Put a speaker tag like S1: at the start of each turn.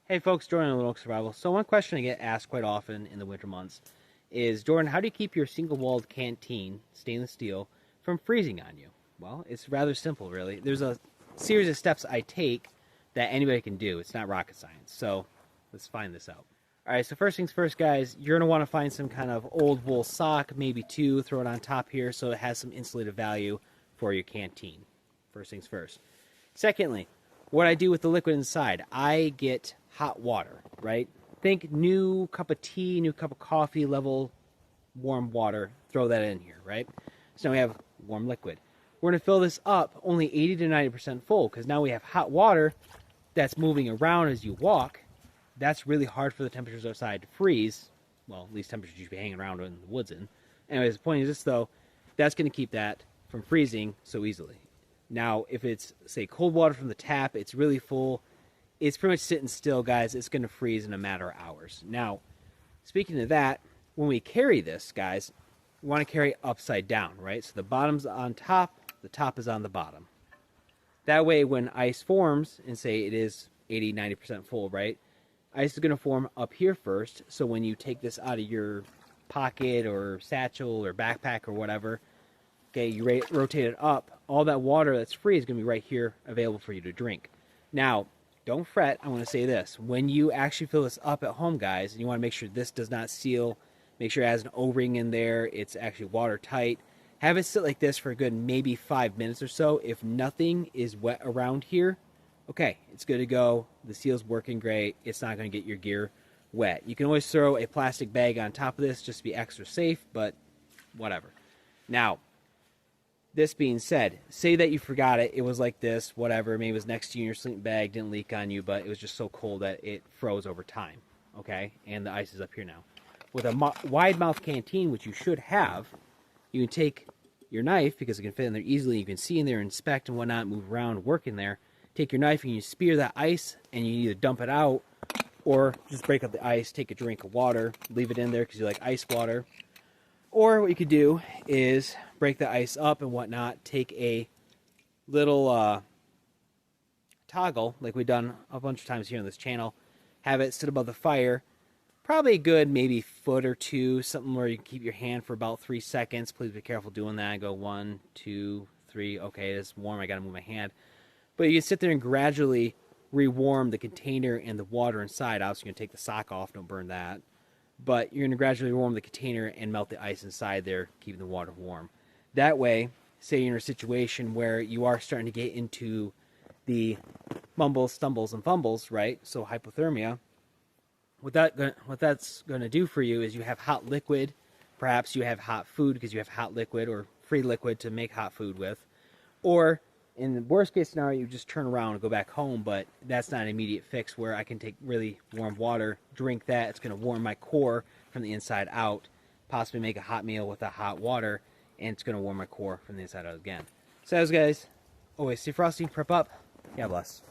S1: Hey folks, Jordan on Little Survival. So one question I get asked quite often in the winter months is, Jordan, how do you keep your single-walled canteen, stainless steel, from freezing on you? Well, it's rather simple, really. There's a series of steps I take that anybody can do. It's not rocket science. So let's find this out. All right, so first things first, guys, you're going to want to find some kind of old wool sock, maybe two, throw it on top here so it has some insulative value for your canteen. First things first. Secondly, what I do with the liquid inside, I get hot water, right? Think new cup of tea, new cup of coffee level warm water. Throw that in here, right? So now we have warm liquid. We're going to fill this up only 80 to 90% full because now we have hot water that's moving around as you walk. That's really hard for the temperatures outside to freeze. Well, at least temperatures you should be hanging around in the woods in. Anyways, the point is this, though. That's going to keep that from freezing so easily. Now, if it's, say, cold water from the tap, it's really full. It's pretty much sitting still, guys. It's going to freeze in a matter of hours. Now, speaking of that, when we carry this, guys, we want to carry upside down, right? So the bottom's on top, the top is on the bottom. That way, when ice forms, and say it is 80, 90% full, right? Ice is going to form up here first. So when you take this out of your pocket or satchel or backpack or whatever, okay, you rotate it up, all that water that's free is going to be right here available for you to drink. Now, don't fret, I want to say this. When you actually fill this up at home, guys, and you want to make sure this does not seal, make sure it has an O-ring in there, it's actually watertight, have it sit like this for a good maybe 5 minutes or so. If nothing is wet around here, okay, it's good to go. The seal's working great. It's not going to get your gear wet. You can always throw a plastic bag on top of this just to be extra safe, but whatever. Now, this being said, say that you forgot it. It was like this, whatever. Maybe it was next to you in your sleeping bag, didn't leak on you, but it was just so cold that it froze over time, okay? And the ice is up here now. With a wide mouth canteen, which you should have, you can take your knife, because it can fit in there easily. You can see in there, inspect and whatnot, move around, work in there. Take your knife and you spear that ice, and you either dump it out or just break up the ice, take a drink of water, leave it in there because you like ice water. Or what you could do is break the ice up and whatnot, take a little toggle, like we've done a bunch of times here on this channel, have it sit above the fire, probably a good maybe foot or two, something where you can keep your hand for about 3 seconds. Please be careful doing that. Go 1, 2, 3. Okay, it's warm. I got to move my hand. But you can sit there and gradually rewarm the container and the water inside. Obviously, you're going to take the sock off. Don't burn that. But you're going to gradually warm the container and melt the ice inside there, keeping the water warm. That way, say you're in a situation where you are starting to get into the mumbles, stumbles, and fumbles, right? So hypothermia. What that's going to do for you is you have hot liquid. Perhaps you have hot food because you have hot liquid or free liquid to make hot food with. Or in the worst case scenario, you just turn around and go back home, but that's not an immediate fix where I can take really warm water, drink that. It's going to warm my core from the inside out, possibly make a hot meal with the hot water, and it's going to warm my core from the inside out again. So as guys, always stay frosty, prep up. God bless.